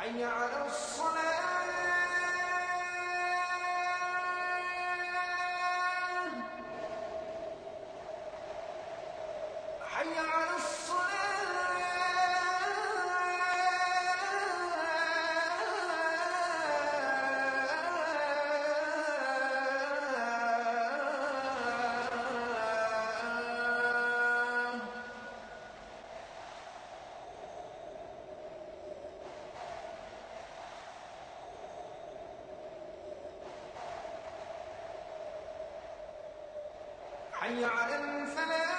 حي على الصلاة حي على حي على الفلاح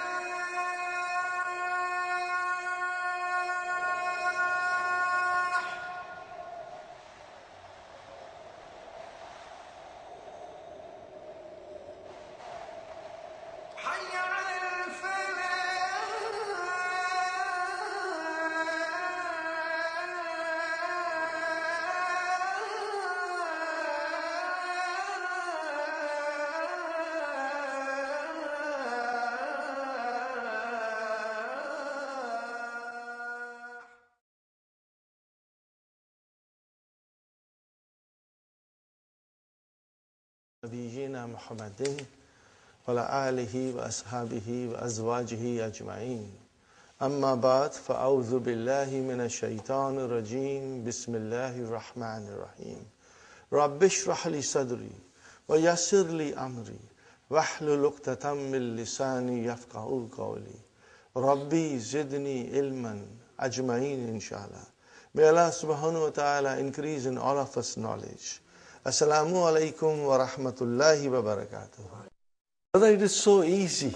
حي على نبينا محمد وعلى آله وأصحابه وأزواجه أجمعين أما بعد فأعوذ بالله من الشيطان الرجيم بسم الله الرحمن الرحيم رب اشرح لي صدري ويسر لي أمري واحلل عقدة من لساني يفقهوا قولي ربي زدني علما أجمعين InshaAllah. May Allah subhanahu wa ta'ala increase in all of us knowledge. Assalamualaikum wa rahmatullahi wa barakatuh. Brother, it is so easy.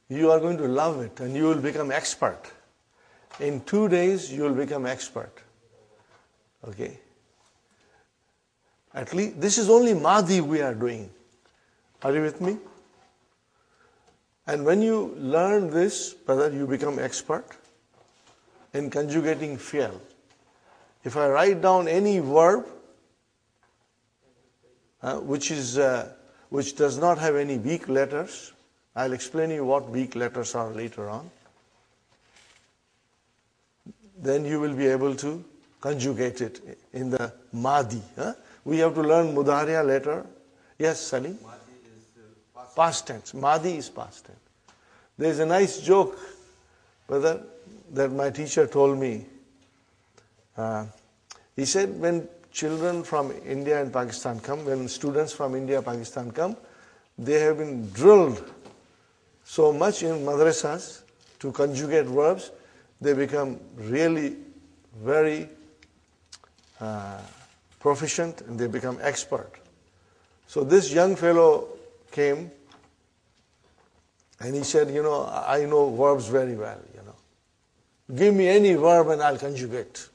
You are going to love it and you will become expert. In 2 days, you will become expert. Okay? At least, this is only Mahdi we are doing. Are you with me? And when you learn this, brother, you become expert in conjugating fi'l. If I write down any verb, which does not have any weak letters. I'll explain you what weak letters are later on. Then you will be able to conjugate it in the Mahdi. We have to learn Mudariya later. Yes, Salim? Mahdi is past tense. Mahdi is past tense. There's a nice joke, brother, that my teacher told me. He said when children from India and Pakistan come, when students from India and Pakistan come, they have been drilled so much in madrasas to conjugate verbs, they become really very proficient and they become expert. So this young fellow came and he said, I know verbs very well, Give me any verb and I'll conjugate.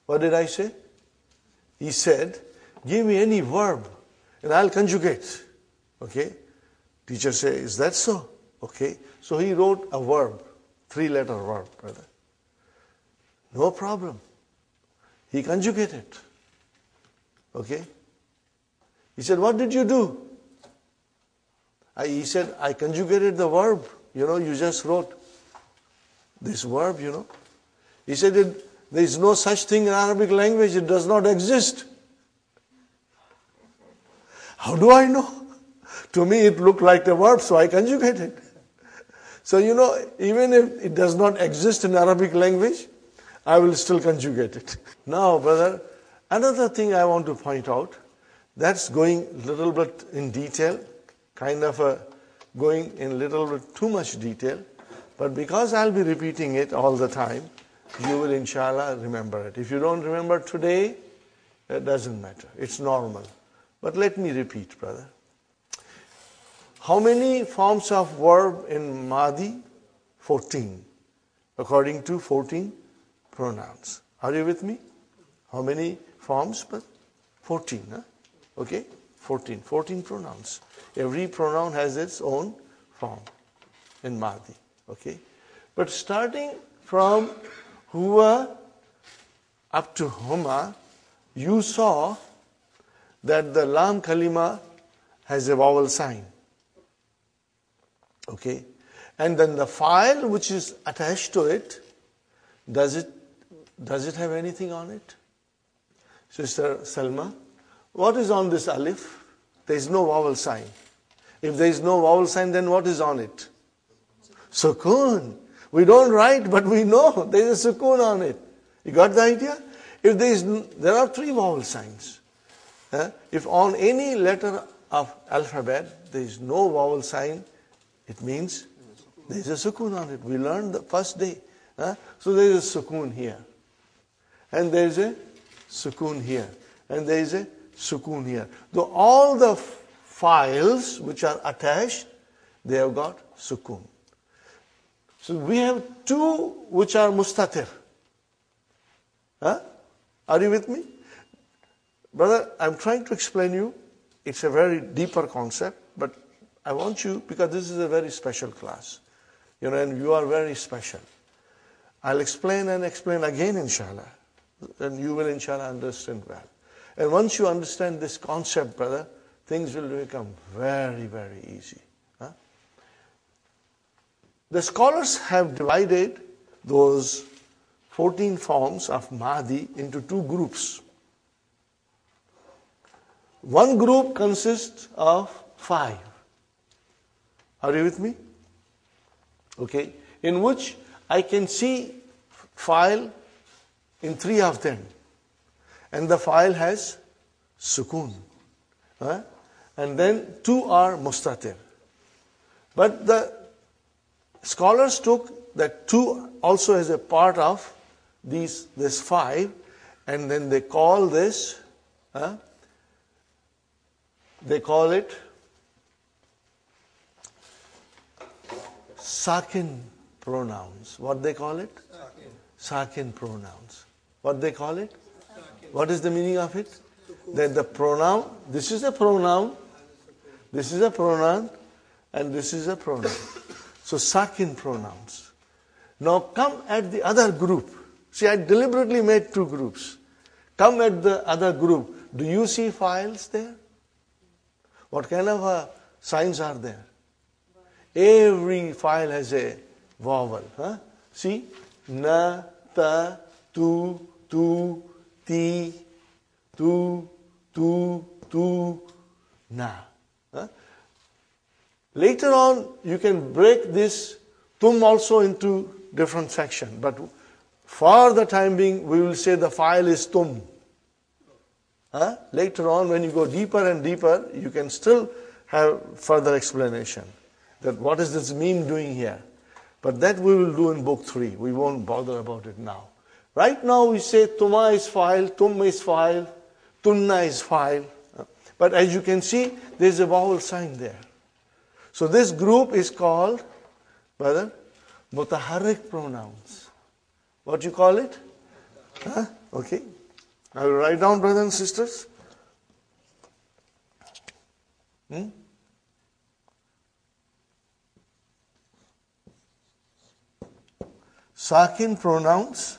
What did I say? He said, give me any verb and I'll conjugate. Okay? Teacher said, is that so? Okay. So he wrote a verb, 3-letter verb, brother. No problem. He conjugated. Okay? He said, what did you do? He said, I conjugated the verb. You just wrote this verb, He said, there is no such thing in Arabic language. It does not exist. How do I know? To me, it looked like the verb, so I conjugated. So, even if it does not exist in Arabic language, I will still conjugate it. Now, brother, another thing I want to point out, that's going a little bit in detail, kind of going in a little bit too much detail, but because I'll be repeating it all the time, you will inshallah remember it. If you don't remember today, it doesn't matter. It's normal. But let me repeat, brother. How many forms of verb in Madi? 14. According to 14 pronouns. Are you with me? How many forms? But 14. Huh? Okay? 14. 14 pronouns. Every pronoun has its own form in Madi. Okay? But starting from huwa up to huma, you saw that the lam kalima has a vowel sign. Okay? And then the file which is attached to it, does it have anything on it? Sister Salma, what is on this alif? There is no vowel sign. If there is no vowel sign, then what is on it? Sukoon. We don't write, but we know there is a sukoon on it. You got the idea? If there are 3 vowel signs. If on any letter of alphabet there is no vowel sign, it means there is a sukoon on it. We learned the first day. So there is a sukoon here. And there is a sukoon here. And there is a sukoon here. Though all the files which are attached, they have got sukoon. So we have 2 which are mustatir. Are you with me? Brother, I'm trying to explain you. It's a very deeper concept, but I want you, because this is a very special class, and you are very special. I'll explain and explain again, inshallah, and you will, inshallah, understand well. And once you understand this concept, brother, things will become very, very easy. The scholars have divided those 14 forms of Mahdi into 2 groups. One group consists of 5. Are you with me? Okay. In which I can see file in 3 of them. And the file has sukoon. And then 2 are mustatir. But the scholars took that 2 also as a part of this 5, and then they call this, they call it sakin pronouns. What they call it? Sakin pronouns. What they call it? What is the meaning of it? That the pronoun, this is a pronoun, this is a pronoun, and this is a pronoun. So sakin pronouns. Now come at the other group. See, I deliberately made 2 groups. Come at the other group. Do you see files there? What kind of signs are there? Every file has a vowel. See? Na, ta, tu, ti, tu, na. Later on, you can break this tum also into different sections. But for the time being, we will say the file is tum. Later on, when you go deeper and deeper, you can still have further explanation. That what is this meme doing here? But that we will do in book 3. We won't bother about it now. Right now we say tuma is file, tum is file, tunna is file. But as you can see, there is a vowel sign there. So this group is called, brother, mutaharrik pronouns. What you call it? Okay. I will write down, brothers and sisters. Sakin pronouns.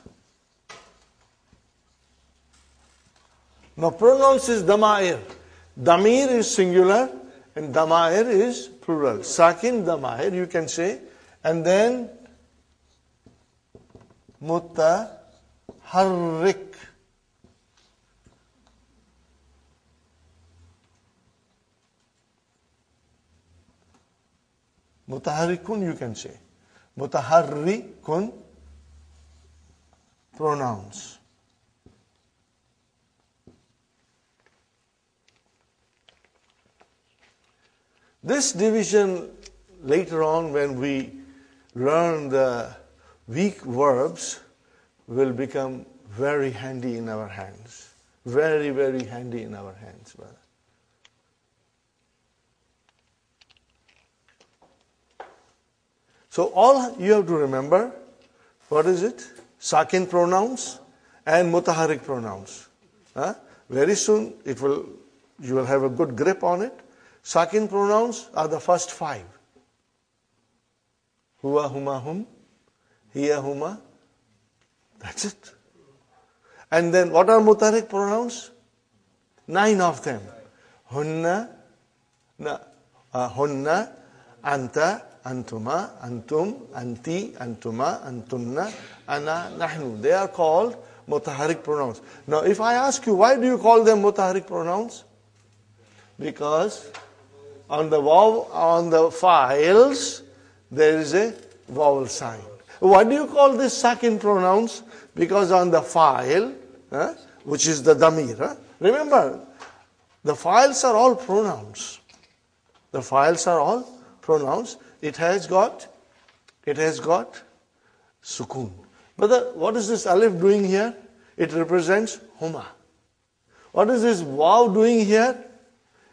Now pronouns is dama'ir. Damir is singular and damair is plural. Sakin, damair, you can say. And then mutaharrik. Mutaharrikun you can say. Mutaharrikun, pronouns. This division later on when we learn the weak verbs will become very handy in our hands. Very, very handy in our hands, brother. So all you have to remember, what is it? Sakin pronouns and mutaharrik pronouns. Very soon you will have a good grip on it. Sakin pronouns are the first 5. Huwa, huma, hum, hiya, huma. That's it. And then what are mutaharrik pronouns? 9 of them. Hunna, hunna, anta, antuma, antum, anti, antuma, antunna, ana, nahnu. They are called mutaharrik pronouns. Now if I ask you, why do you call them mutaharrik pronouns? Because on the files there is a vowel sign. Why do you call this sakin pronouns? Because on the file, which is the damir. Remember, the files are all pronouns. The files are all pronouns. It has got sukun. But what is this alif doing here? It represents huma. What is this waw doing here?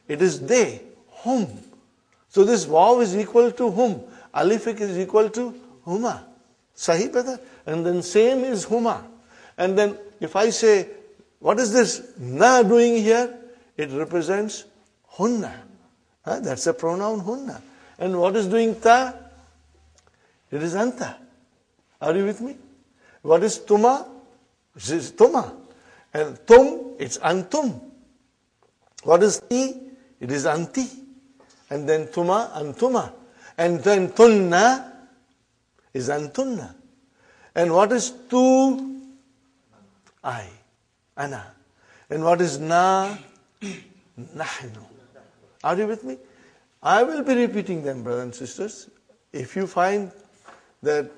It is they, hum. So this waw is equal to hum. Alif is equal to huma. Sahi brother? And then same is huma. And then if I say, what is this na doing here? It represents hunna. That's a pronoun hunna. And what is doing ta? It is anta. Are you with me? What is tuma? It is tuma. And tum, it's antum. What is ti? It is anti. And then tuma, antuma. And then tunna is antunna. And what is tu? I, ana. And what is na? Nahnu. Are you with me? I will be repeating them, brothers and sisters. If you find that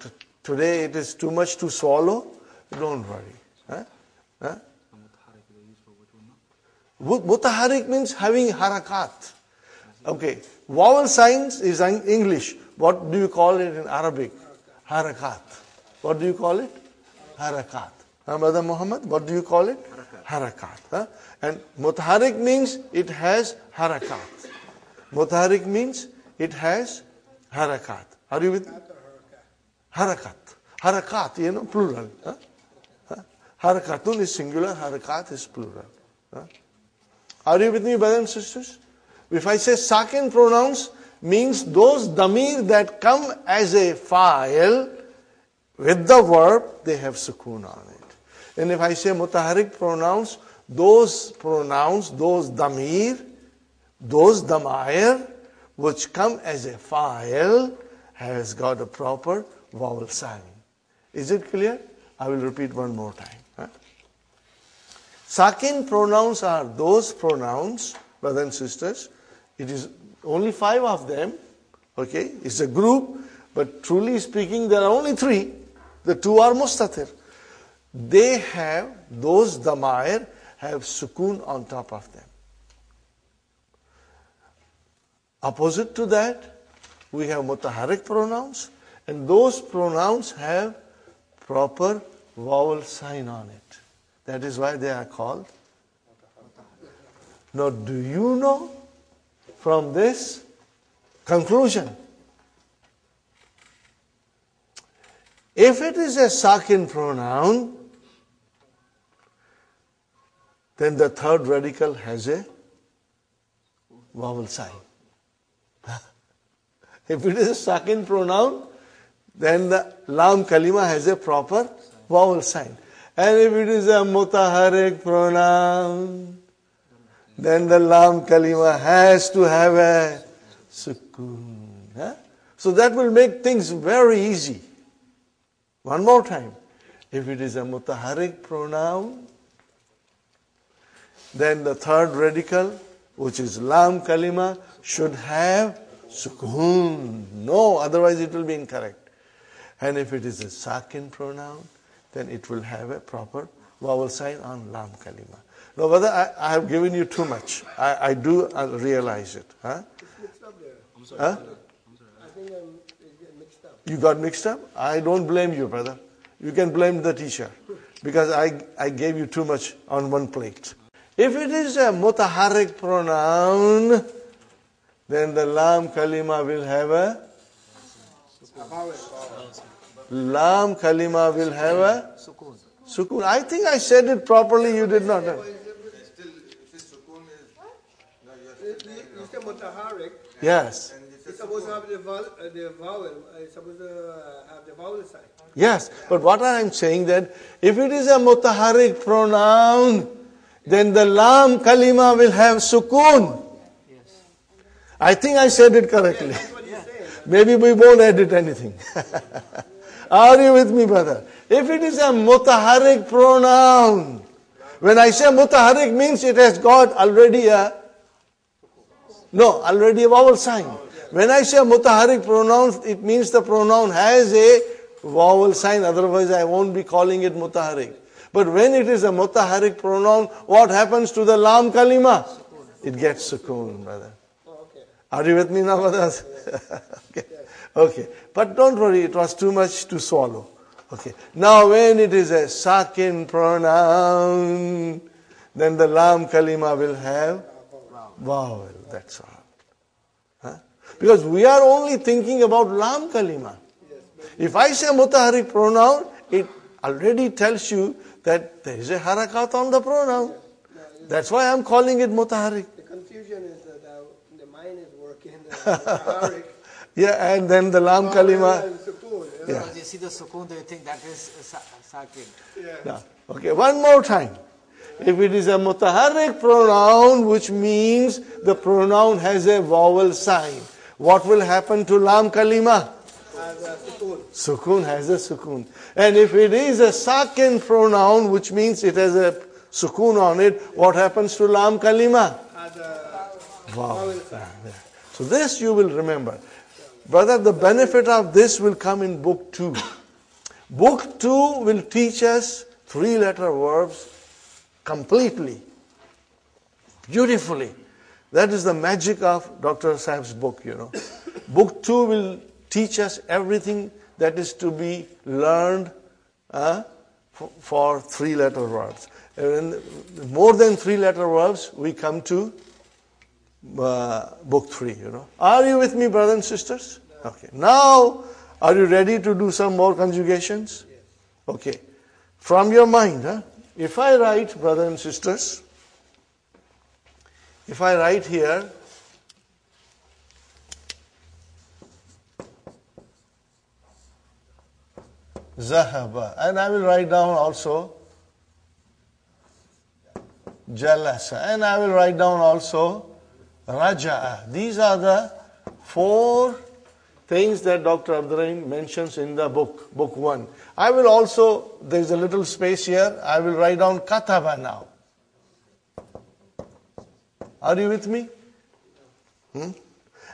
today it is too much to swallow, don't worry. Mutaharrik means having harakat. Okay. Vowel signs is in English. What do you call it in Arabic? Harakat. What do you call it? Harakat. Brother Muhammad, what do you call it? Harakat. And mutaharrik means it has harakat. Mutaharrik means it has harakat. Are you with me? Harakat. Harakat, plural. Harakatun is singular, harakat is plural. Are you with me, brothers and sisters? If I say sakin pronouns, means those damir that come as a file with the verb, they have sukun on it. And if I say mutaharrik pronouns, those damir, those damair, which come as a file, has got a proper vowel sign. Is it clear? I will repeat one more time. Sakin pronouns are those pronouns, brothers and sisters. It is only 5 of them. Okay, it's a group, but truly speaking, there are only 3. The 2 are mustatir. They have, those damair have sukun on top of them. Opposite to that, we have mutaharrik pronouns, and those pronouns have proper vowel sign on it. That is why they are called. Now, do you know from this conclusion, if it is a sakin pronoun, then the third radical has a vowel sign. If it is a sakin pronoun, then the lam kalima has a proper vowel sign. And if it is a mutaharrik pronoun, then the lam kalima has to have a sukoon. Huh? So that will make things very easy. One more time. If it is a mutaharrik pronoun, then the third radical, which is lam kalima, should have sukoon. No, otherwise it will be incorrect. And if it is a sakin pronoun, then it will have a proper vowel sign on lam kalima. Now, whether I have given you too much, I do realize it. Huh? It's mixed up there. I'm sorry. Huh? I think it's getting mixed up. You got mixed up? I don't blame you, brother. You can blame the teacher because I gave you too much on one plate. If it is a mutaharrik pronoun, then the lam kalima will have a lam kalima will have a sukoon. I think I said it properly. You did not. Still, if it's sukoon You say mutaharrik. Yes. It's supposed to have the vowel. It's supposed to have the vowel sign. Yes. But what I am saying that if it is a mutaharrik pronoun, then the lam kalima will have sukoon. Yes. I think I said it correctly. That's what you're saying. Maybe we won't edit anything. Are you with me, brother? If it is a mutaharrik pronoun, when I say mutaharrik means it has got already a vowel sign. When I say mutaharrik pronoun, it means the pronoun has a vowel sign, otherwise I won't be calling it mutaharrik. But when it is a mutaharrik pronoun, what happens to the lam kalima? It gets sukoon, brother. Okay. Are you with me now, brothers? Okay. But don't worry, it was too much to swallow. Okay. Now when it is a sakin pronoun, then the lam kalima will have vowel. That's all. Huh? Because we are only thinking about lam kalima. If I say mutaharrik pronoun, it already tells you that there is a harakat on the pronoun. That's why I'm calling it mutaharrik. The confusion is that the mind is working. Mutaharrik. Yeah, and then the lam kalima. Yeah. When you see the sukoon, do you think that is sakin? Yeah. Okay, one more time. If it is a mutaharrik pronoun, which means the pronoun has a vowel sign, what will happen to lam kalima? Sukoon has a sukoon. And if it is a sakin pronoun, which means it has a sukoon on it, what happens to lam kalima? Vowel. So this you will remember. Brother, the benefit of this will come in book 2. Book 2 will teach us 3-letter verbs completely, beautifully. That is the magic of Dr. Sahib's book, Book 2 will teach us everything that is to be learned for 3-letter verbs. And more than 3-letter verbs, we come to book 3, Are you with me, brothers and sisters? Okay. Now, are you ready to do some more conjugations? Yes. Okay. From your mind, if I write, brothers and sisters, if I write here, Zahaba, and I will write down also Jalasa, and I will write down also Raja'a. These are the 4 things that Dr. Abdur Rahim mentions in the book 1. I will also, there is a little space here, I will write down Kataba now. Are you with me?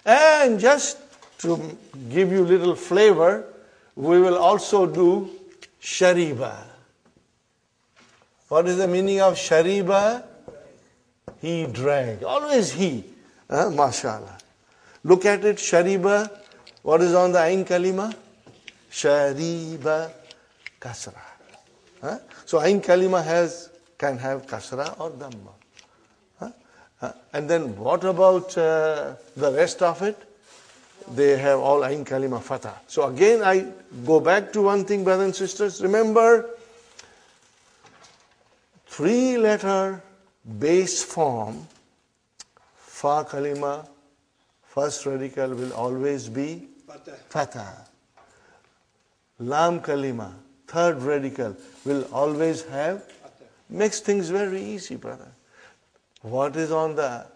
And just to give you little flavor, we will also do Shariba. What is the meaning of Shariba? He drank. Always he. MashaAllah. Look at it, Shariba. What is on the Ain Kalima? Shariba Kasra. So Ain Kalima can have Kasra or Dhamma. And then what about the rest of it? They have all Ain Kalima Fatah. So again I go back to one thing, brothers and sisters. Remember, 3-letter base form, Fa Kalima, first radical will always be Fatah. Lam Kalima, third radical will always have, makes things very easy, brother. What is on the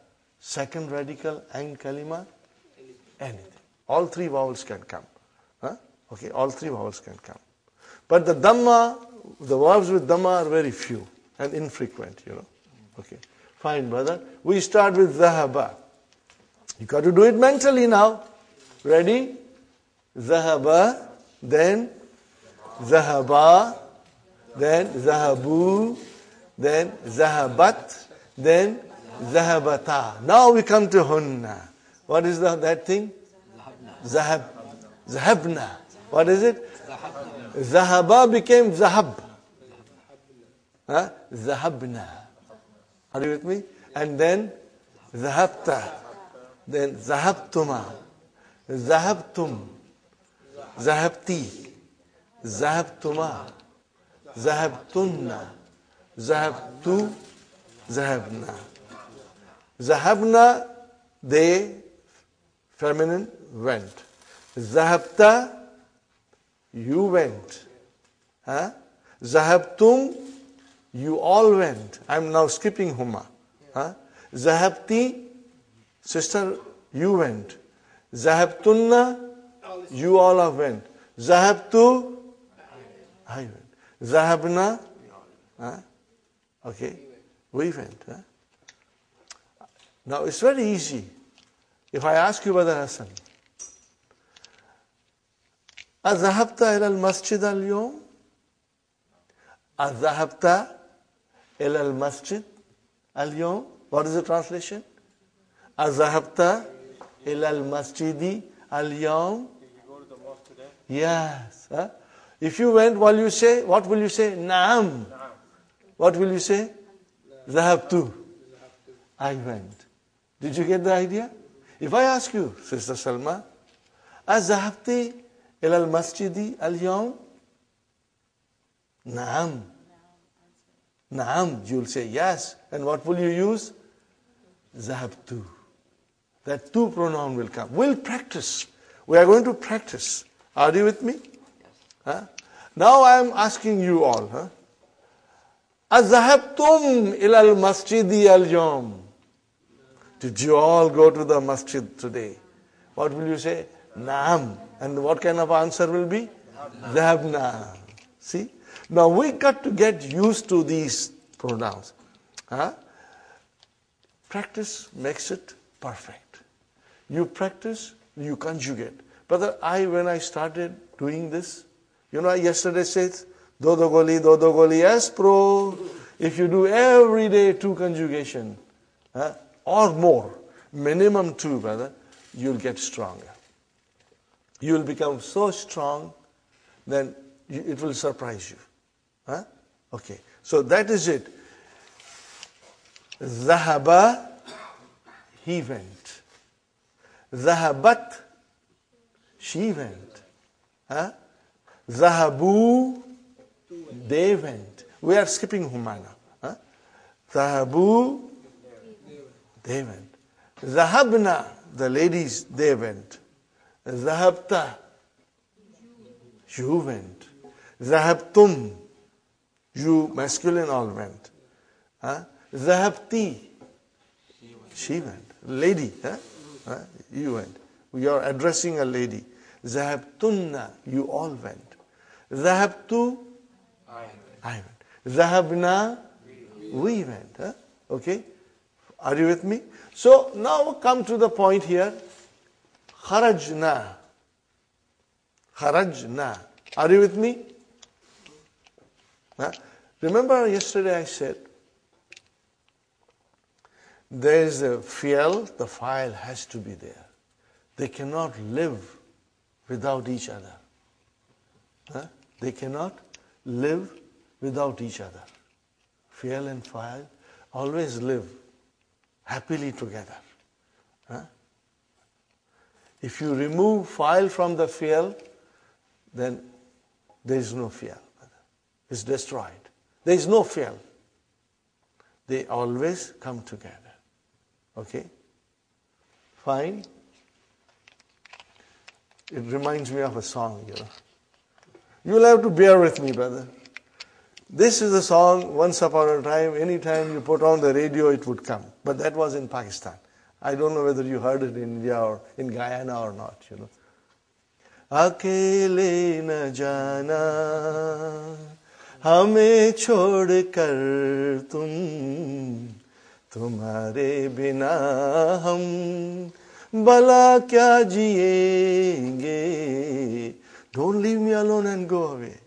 second radical and kalima? Anything. All three vowels can come. Okay, all three vowels can come. But the dhamma, the verbs with dhamma are very few and infrequent, Okay, fine, brother. We start with zahaba. You got to do it mentally now. Ready? Zahaba, then zahaba, then zahabu, then zahabat, then zahabata. Now we come to hunna. What is that thing? Zahabna. What is it? Zahaba became zahab. Zahabna. Are you with me? And then zahabta. Then zahabtuma. Zahabtum. Zahabti. Zahabtuma. Zahabtunna. Zahabtu. Zahabna. Zahabna, they, feminine, went. Zahabta, you went. Zahabtum, you all went. I'm now skipping Huma. Zahabti, sister, you went. Zahabtunna, you all have went. Zahabtu, I went. Zahabna, okay, we went. Now it's very easy. If I ask you, Brother Hassan, أذهبت إلى المسجد اليوم؟ أذهبت إلى المسجد اليوم? What is the translation? أذهبت إلى المسجد اليوم? Yes. If you went, what will you say? Naam. What will you say? ذهبت. I went. Did you get the idea? If I ask you, Sister Salma, أذهبت إلى المسجد اليوم؟ نعم. نعم. You'll say yes. And what will you use? ذهبت. That tu pronoun will come. We'll practice. We are going to practice. Are you with me? Yes. Now I am asking you all. أذهبتم إلى المسجد اليوم? Did you all go to the masjid today? What will you say? Naam. And what kind of answer will be? Zahabna. See? Now we got to get used to these pronouns. Practice makes it perfect. You practice, you conjugate. Brother, when I started doing this, yesterday said, dodo goli, yes, pro. If you do every day 2 conjugation, or more, minimum 2, brother, you'll get stronger. You will become so strong, then it will surprise you. Okay, so that is it. Zahaba, he went. Zahabat, she went. Zahabu, they went. We are skipping Humana. Zahabu, they went. Zahabna, the ladies, they went. Zahabta, you went. Zahabtum, you masculine all went. Zahabti, she went. Lady, you went. We are addressing a lady. Zahabtunna, you all went. Zahabtu, I went. Zahabna, we went. Okay? Are you with me? So now come to the point here. Kharajna. Kharajna. Are you with me? Remember yesterday I said, there is a fi'l, the file has to be there. They cannot live without each other. They cannot live without each other. Fi'l and file always live happily together. If you remove file from the fi'l, then there is no fi'l. It's destroyed. There is no fi'l. They always come together. Okay? Fine. It reminds me of a song, You will have to bear with me, brother. This is a song, once upon a time, anytime you put on the radio, it would come. But that was in Pakistan. I don't know whether you heard it in India or in Guyana or not, you know. Akele na jana, hame chhod kar tum, tumhare bina hum, bala kya jiyenge. Don't leave me alone and go away.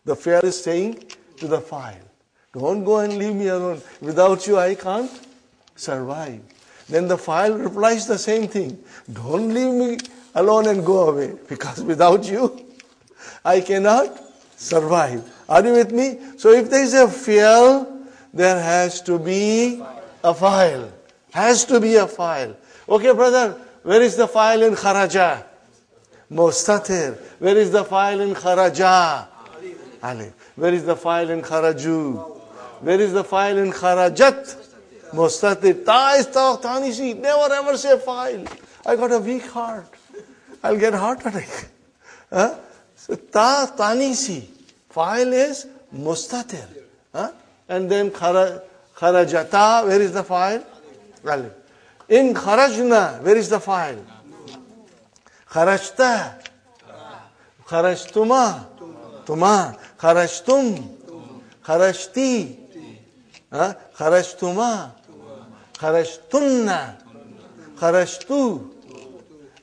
The fire is saying to the fire, don't go and leave me alone. Without you, I can't survive. Then the fire replies the same thing. Don't leave me alone and go away. Because without you, I cannot survive. Are you with me? So if there is a fuel, there has to be a file. Has to be a file. Okay, brother, where is the file in kharaja? Mustatir. Where is the file in kharaja? Alif. Where is the file in kharaju? Where is the file in kharajat? Mustatir. Ta is ta, tanisi. Never ever say file. I got a weak heart. I'll get heart attack. Huh? So ta, tanisi. File is mustatir. Huh? And then kharajata. Where is the file? Alif. In kharajna. Where is the file? Kharajta. Kharajtuma. Tuma. Kharajtum. Kharajti. Kharajtuma. Kharajtunna. Kharajtu.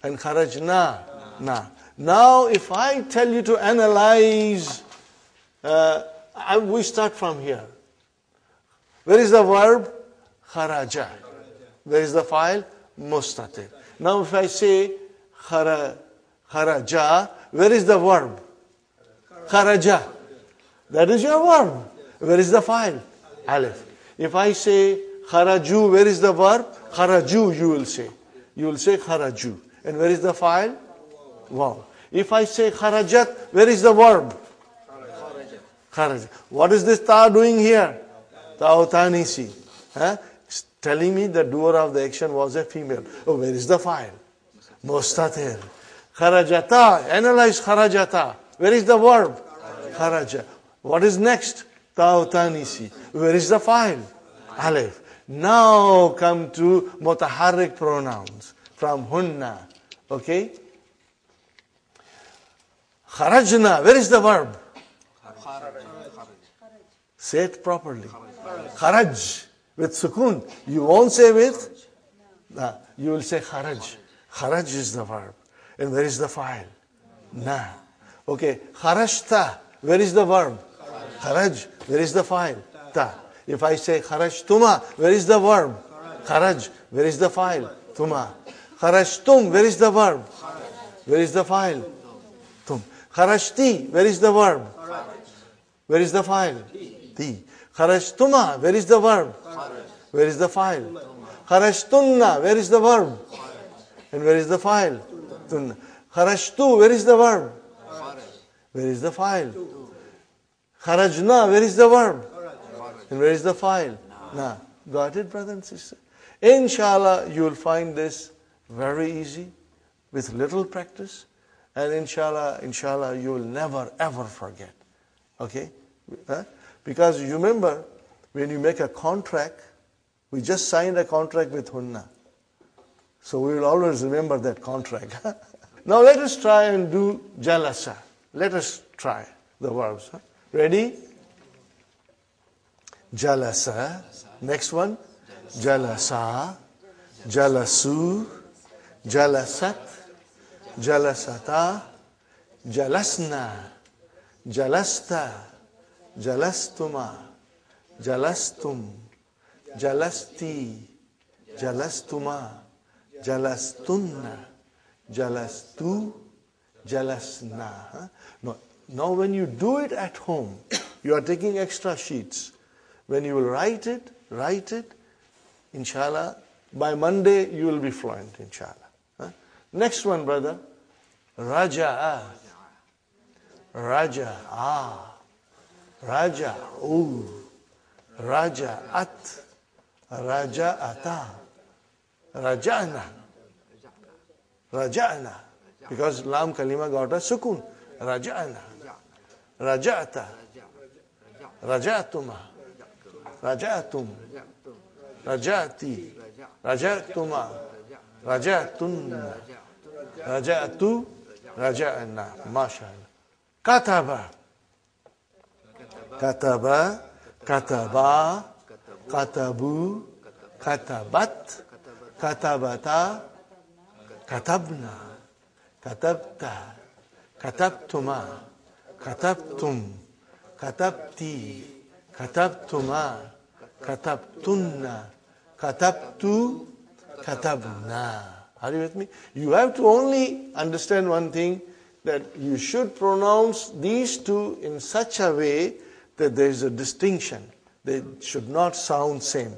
And kharajna. Na. Now if I tell you to analyze, we start from here. Where is the verb? Kharaja. Where is the file? Mustatir. Now if I say kharaja, where is the verb? Kharaja. That is your verb. Where is the file? Alif. If I say kharaju, where is the verb? Kharaju, you will say. You will say kharaju. And where is the file? Wow. If I say kharajat, where is the verb? Kharajat. What is this ta doing here? Ta'utanisi. Telling me the doer of the action was a female. Oh, where is the file? Mustatir. Kharajata. Analyze kharajata. Where is the verb? Kharaja. What is next? Ta'utanisi. Where is the file? Alif. Now come to mutaharrik pronouns from hunna. Okay? Kharajna. Where is the verb? Say it properly. Kharaj. With sukun. You won't say with. You will say kharaj. Kharaj is the verb. And where is the file? Na. Okay. Kharajta. Where is the verb? Kharaj. Where is the file? Ta. If I say kharajtuma, where is the verb? Kharaj. Where is the file? Tuma. Kharajtum. Where is the verb? Where is the file? Tum. Kharajti. Where is the verb? Where is the file? Ti. Kharajtuma. Where is the verb? Where is the file? Kharajtunna. Where is the verb? And where is the file? Tunna. Kharajtu. Where is the verb? Where is the file? Kharajna. Where is the verb? And where is the file? Na. Got it, brother and sister? Inshallah, you will find this very easy with little practice. And inshallah, you will never ever forget. Okay? Because you remember, when you make a contract, we just signed a contract with Hunna. So we will always remember that contract. Now let us try and do jalasa. Let us try the verbs. Ready? Jalasa. Next one. Jalasa. Jalasu. Jalasat. Jalasata. Jalasna. Jalasta. Jalastuma. Jalastum. Jalasti. Jalastuma. Jalastunna. Jalastu. Jalasna. Now when you do it at home, you are taking extra sheets. When you will write it, inshallah, by Monday you will be fluent, inshallah. Next one, brother. Raja'a. Raja'a. Raja'u. Raja'at. Raja'ata. Raja'na. Raja'na. Because lam kalima got a sukun. Raja'na. Raja'ata. raja'tuma, raja'tum, raja'ti, raja'tuma, raja'tunna, raja'tu, raja'na. MashaAllah. Kataba, kataba, kataba, katabu, katabat, katabata, katabna, katabta, katabtuma, katabtum, katabti, katabtuma, katabtunna, katabtu, katabna. Are you with me? You have to only understand one thing, that you should pronounce these two in such a way that there is a distinction. They should not sound same.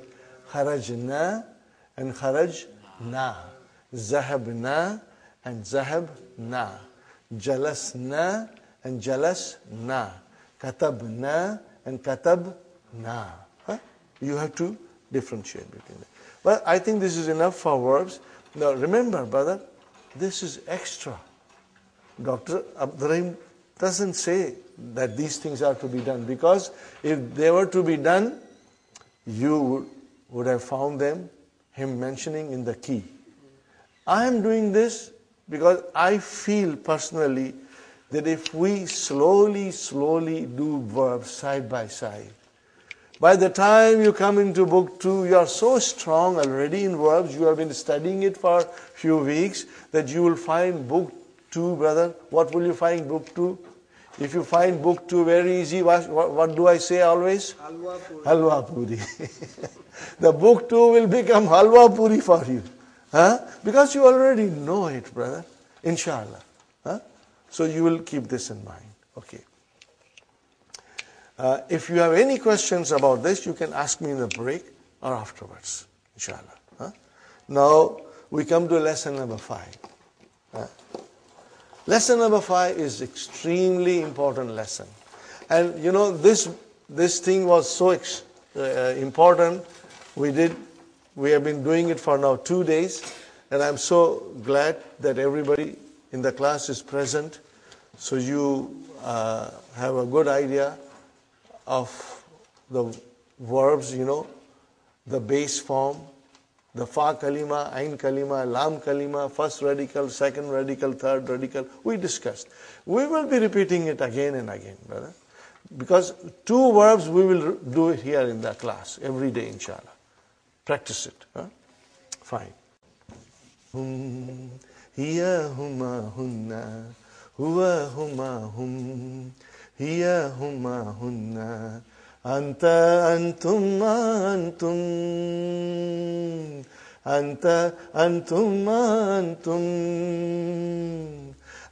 Kharajna and kharajna. Zahabna and zahabna. Jalasna and jalasna. Katabna and katabna. You have to differentiate between them. But I think this is enough for verbs. Now remember, brother, this is extra. Dr. Abdur Rahim doesn't say that these things are to be done, because if they were to be done, you would have found him mentioning in the key. I am doing this because I feel personally that if we slowly do verbs side by side, by the time you come into book 2, you are so strong already in verbs, you have been studying it for a few weeks, that you will find book 2, brother. What will you find book 2? If you find book 2 very easy, what do I say always? Halwa puri. Halwa puri. The book 2 will become halwa puri for you. Because you already know it, brother. InshaAllah. So you will keep this in mind. Okay. If you have any questions about this, you can ask me in the break or afterwards. InshaAllah. Now we come to lesson number 5. Lesson number 5 is extremely important lesson. And you know, this thing was so important. We have been doing it for now 2 days, and I'm so glad that everybody in the class is present, so you have a good idea of the verbs, you know, the base form, the fa kalima, ain kalima, lam kalima, first radical, second radical, third radical. We discussed. We will be repeating it again and again, brother. Because 2 verbs we will do it here in the class every day, inshallah. Practice it. Fine. Hiya huma hunna, huwa huma hum, hiya huma hunna. Anta antum antum, anta antum antum,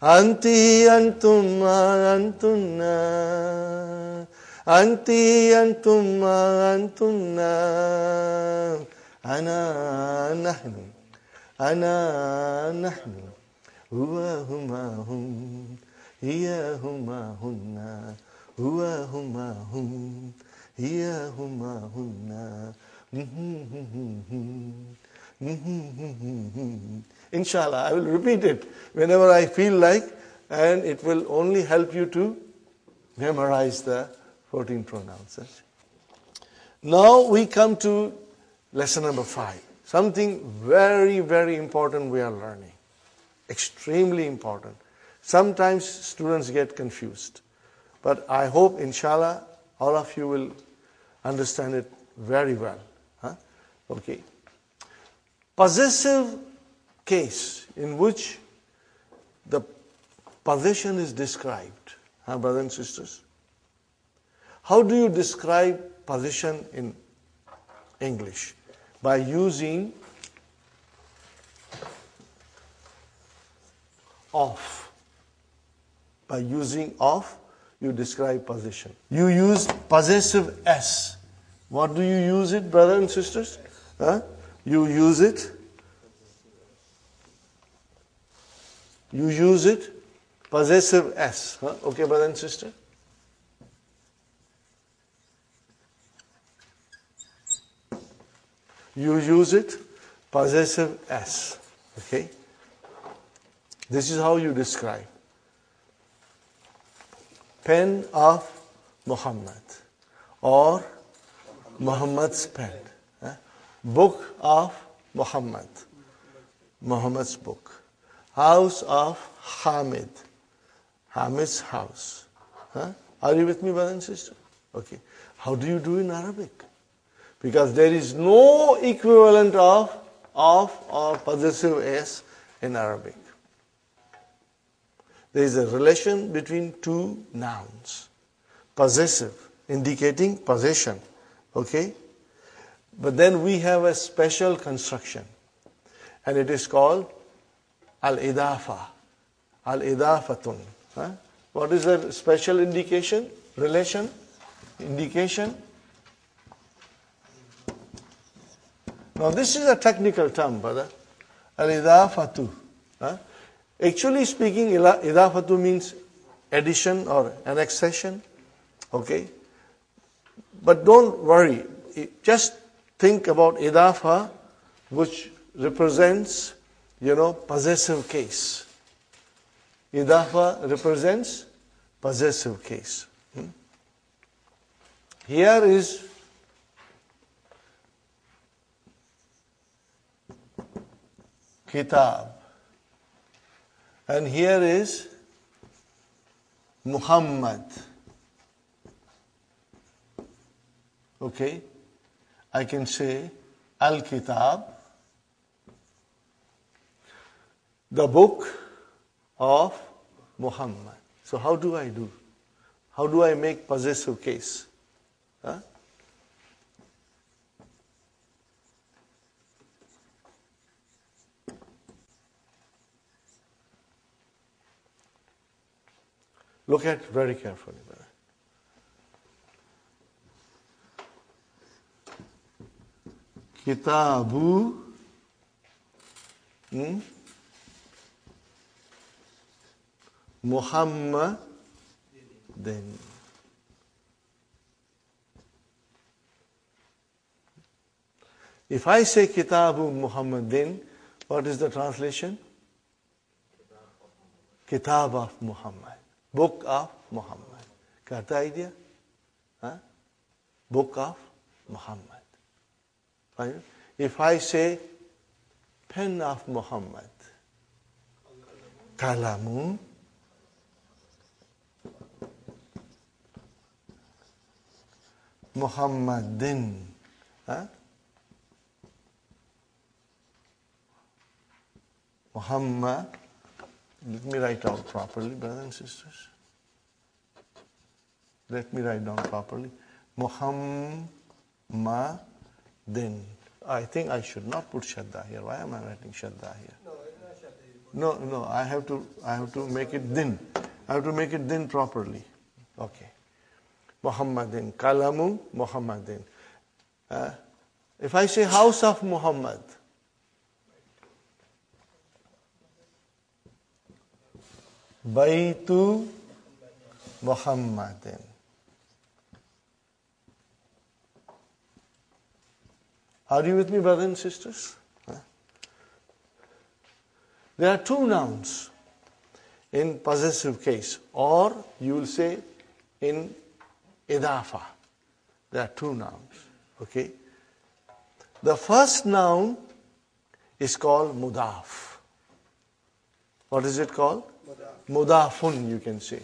anti antum antunna, anti antum antunna, ana nahnu, ana nahnu, huwa huma hum, hiya huma hunna. Huwa huma hum, hiya huma hunna. Inshallah, I will repeat it whenever I feel like, and it will only help you to memorize the 14 pronouns. Now we come to lesson number 5. Something very, very important we are learning. Extremely important. Sometimes students get confused. But I hope, inshallah, all of you will understand it very well. Okay. Possessive case in which the possession is described. Brothers and sisters? How do you describe possession in English? By using of. By using of, you describe possession. You use possessive S. What do you use it, brothers and sisters? You use it. You use it. Possessive S. Okay, brother and sister? You use it. Possessive S. Okay? This is how you describe. Pen of Muhammad, or Muhammad's pen. Book of Muhammad, Muhammad's book. House of Hamid, Hamid's house. Are you with me, brother and sister? Okay. How do you do in Arabic? Because there is no equivalent of or possessive s in Arabic. There is a relation between two nouns. Possessive, indicating possession. Okay? But then we have a special construction. And it is called al-idafa. Al-idafatun. What is that special indication? Relation? Indication? Now this is a technical term, brother. Al-idafatu. Actually speaking, idafatu means addition or annexation. Okay? But don't worry. Just think about idafa, which represents, possessive case. Idafa represents possessive case. Here is kitab. And here is Muhammad. Okay? I can say Al-Kitab, the book of Muhammad. So how do I do? How do I make possessive case? Look at very carefully, brother. Kitabu Muhammadin. If I say Kitabu Muhammadin, what is the translation? Kitab of Muhammad. Book of Muhammad. Got the idea? Book of Muhammad. Right? If I say pen of Muhammad, Kalamu Muhammadin. Muhammad. Let me write out properly, brothers and sisters. Let me write down properly. Muhammadin. I think I should not put Shadda here. Why am I writing Shadda here? No, it's not Shadda. No, I have to make it din. I have to make it din properly. Okay. Muhammadin. Kalamu Muhammadin. If I say house of Muhammad, Baitu Muhammadin. Are you with me, brothers and sisters? There are two nouns in possessive case, or you will say in idafa. There are two nouns. Okay? The first noun is called mudaf. What is it called? Mudafun, you can say.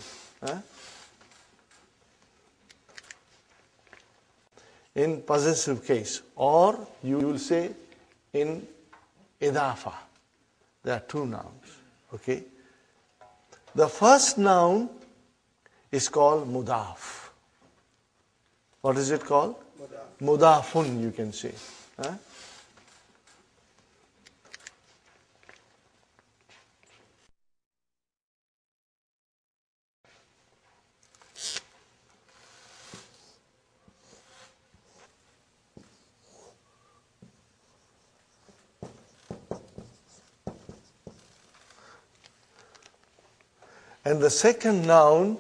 In possessive case, or you will say in idafa. There are two nouns. Okay? The first noun is called mudaf. What is it called? Mudafun, you can say. And the second noun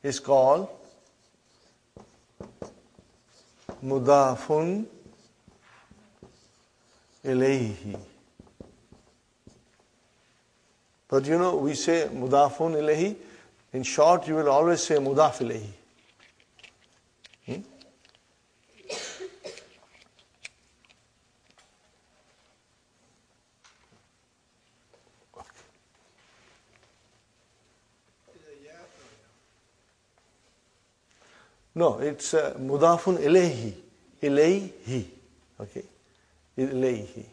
is called mudafun ilayhi. But we say mudafun ilayhi. In short, you will always say mudaf ilayhi. No, it's mudafun ilayhi. Ilayhi. Okay? Ilayhi.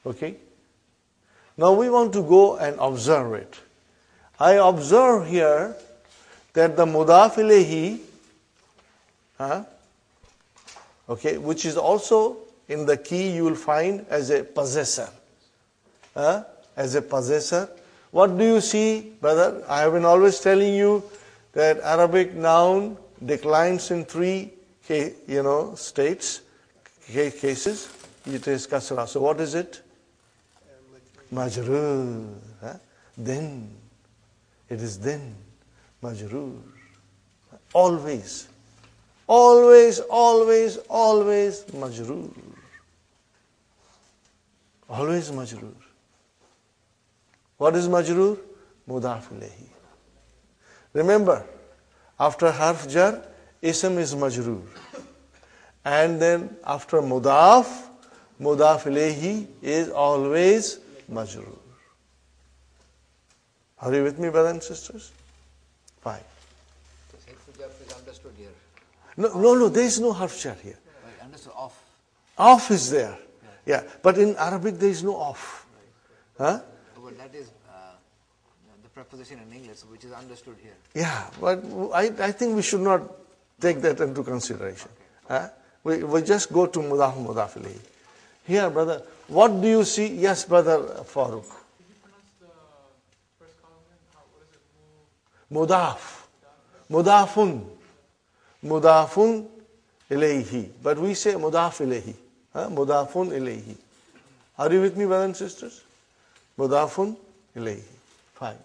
Okay? Now we want to go and observe it. I observe here that the mudaf ilayhi, okay, which is also in the key you will find as a possessor. As a possessor. What do you see, brother? I have been always telling you that Arabic noun declines in three states, cases. It is kasra. So what is it? Majroor. Then. It is then. Majroor. Always. Always, always, always majroor. Always majroor. What is majroor? Mudaf ilayhi. Remember, after harf jar, ism is majroor. And then after mudaf ilayhi is always majroor. Are you with me, brothers and sisters? Fine. This harf jar is understood here. No, there is no harf jar here. Right, understood, off. Off is there. Yeah, but in Arabic there is no off. But that is the preposition in English, which is understood here. Yeah, but I think we should not take that into consideration. We just go to mudaf ilayhi. Here, brother, what do you see? Yes, brother Farooq. Could you pronounce the first column again? What is it? Mudaf. Mudafun ilayhi. But we say mudaf ilayhi. Mudafun ilayhi. Are you with me, brothers and sisters? Mudafun ilayhi. Fine.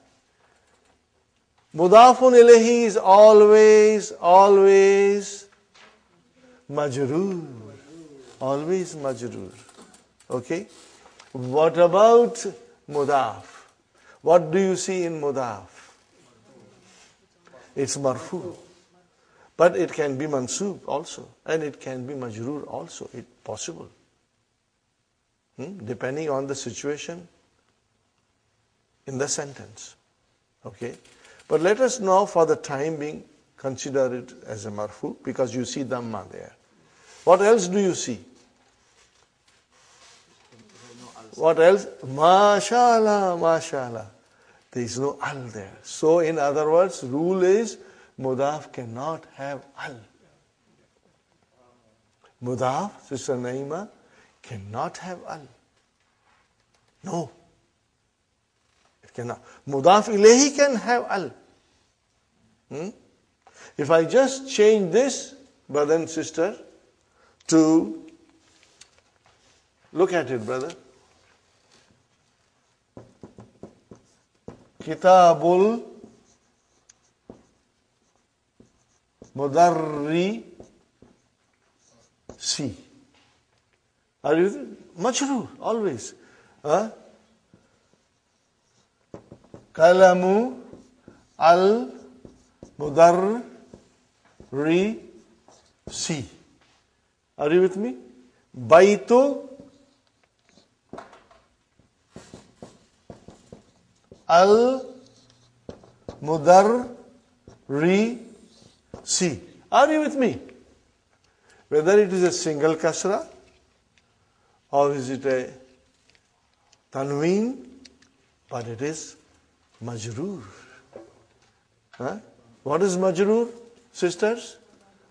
Mudafun ilayhi is always majroor. Always majroor. Okay? What about mudaf? What do you see in mudaf? It's marfu. But it can be mansoob also. And it can be majroor also. It's possible. Depending on the situation in the sentence. Okay? But let us now, for the time being, consider it as a marfu, because you see dhamma there. What else do you see? What else? MashaAllah. There is no al there. So in other words, rule is mudaf cannot have al. Mudaf, Sister Naima, cannot have al. No. It cannot. Mudaf ilayhi can have al. If I just change this, brother and sister, to, look at it, brother. Kitabul Mudarri Si. Are you majroor always? Kalamu al Mudarri Si. Are you with me? Baitu al Mudarri Si. Are you with me? Whether it is a single kasra or is it a tanween, but it is majroor. What is majroor, sisters?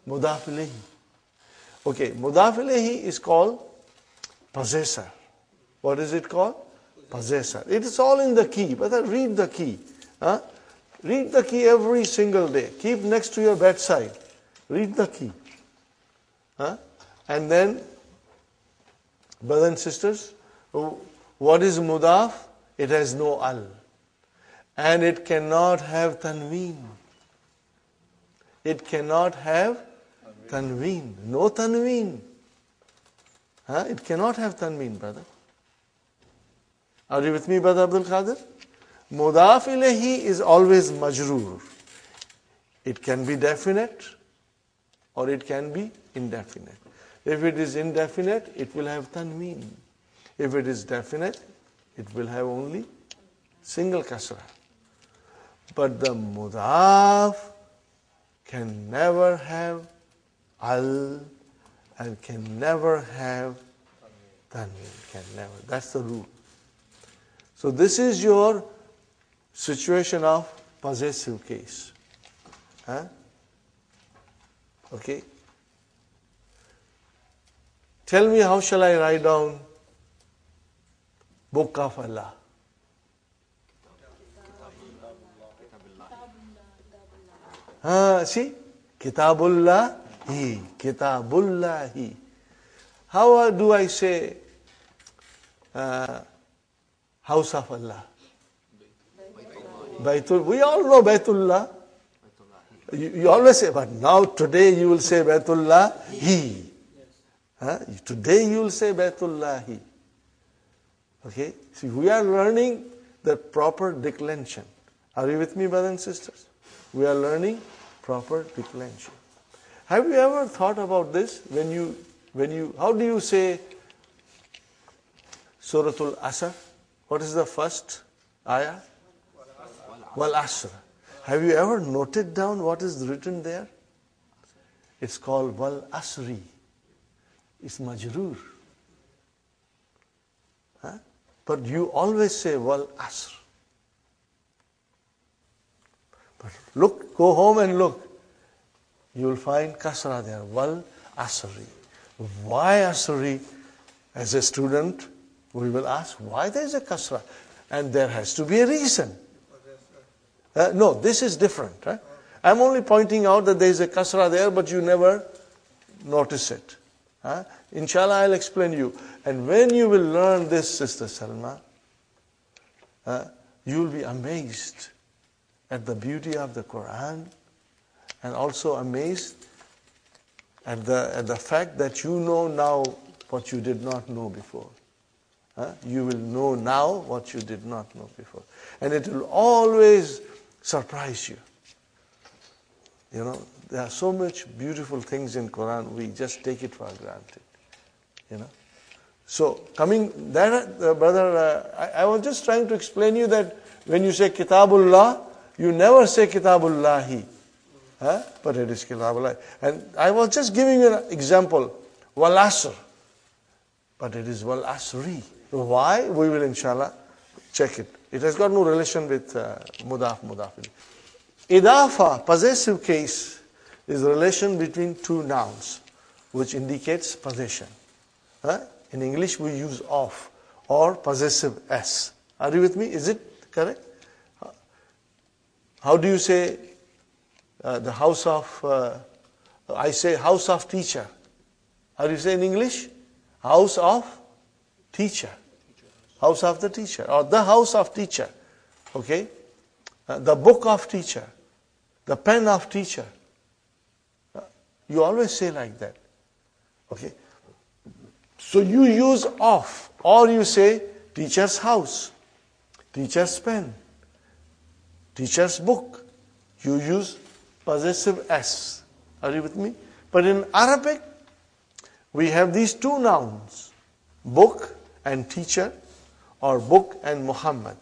Mudaf ilayhi. Okay, mudaf ilayhi is called possessor. What is it called? Possessor. It is all in the key. But read the key. Read the key every single day. Keep next to your bedside. Read the key. And then, brothers and sisters, what is mudaf? It has no al. And it cannot have tanween. It cannot have tanween. No tanween. It cannot have tanween, brother. Are you with me, brother Abdul Qadir? Mudaf ilayhi is always majroor. It can be definite or it can be indefinite. If it is indefinite, it will have tanween. If it is definite, it will have only single kasra. But the mudaf can never have al and can never have tanween. Can never. That's the rule. So this is your situation of possessive case. Huh? Okay. Tell me, how shall I write down Book of Allah? See? Kitabullahi. Kitabullahi. How do I say House of Allah? Baitul. We all know Baitullah. You always say, but now today you will say Baitullahi. Today you will say Baitullahi. Okay? See, we are learning the proper declension. Are you with me, brothers and sisters? We are learning proper declension. Have you ever thought about this? How do you say Suratul Asr? What is the first ayah? Wal Asr. Have you ever noted down what is written there? It's called Wal Asri. It's majroor. But you always say Wal Asr. But look, go home and look. You will find kasra there. Wal Asri. Why Asri? As a student, we will ask, why there is a kasra? And there has to be a reason. No, this is different. Right? I'm only pointing out that there is a kasra there, but you never notice it. Inshallah, I'll explain you. And when you will learn this, Sister Salma, you will be amazed at the beauty of the Quran, and also amazed at the fact that you know now what you did not know before. You will know now what you did not know before. And it will always surprise you. You know, there are so much beautiful things in Quran, we just take it for granted. You know. So, coming there, brother, I was just trying to explain you that when you say Kitabullah, you never say Kitabullahi. But it is Kitabullah. And I was just giving you an example. Wal Asr. But it is Wal Asri. Why? We will inshallah check it. It has got no relation with Mudaf. Idafa, possessive case, is the relation between two nouns, which indicates possession. In English we use of or possessive s. Are you with me? Is it correct? How do you say the house of, I say house of teacher. How do you say in English? House of teacher. House of the teacher. Or the house of teacher. Okay? The book of teacher. The pen of teacher. You always say like that. Okay? So you use of. Or you say teacher's house. Teacher's pen. Teacher's book. You use possessive s. Are you with me? But in Arabic, we have these two nouns. Book and teacher, or book and Muhammad.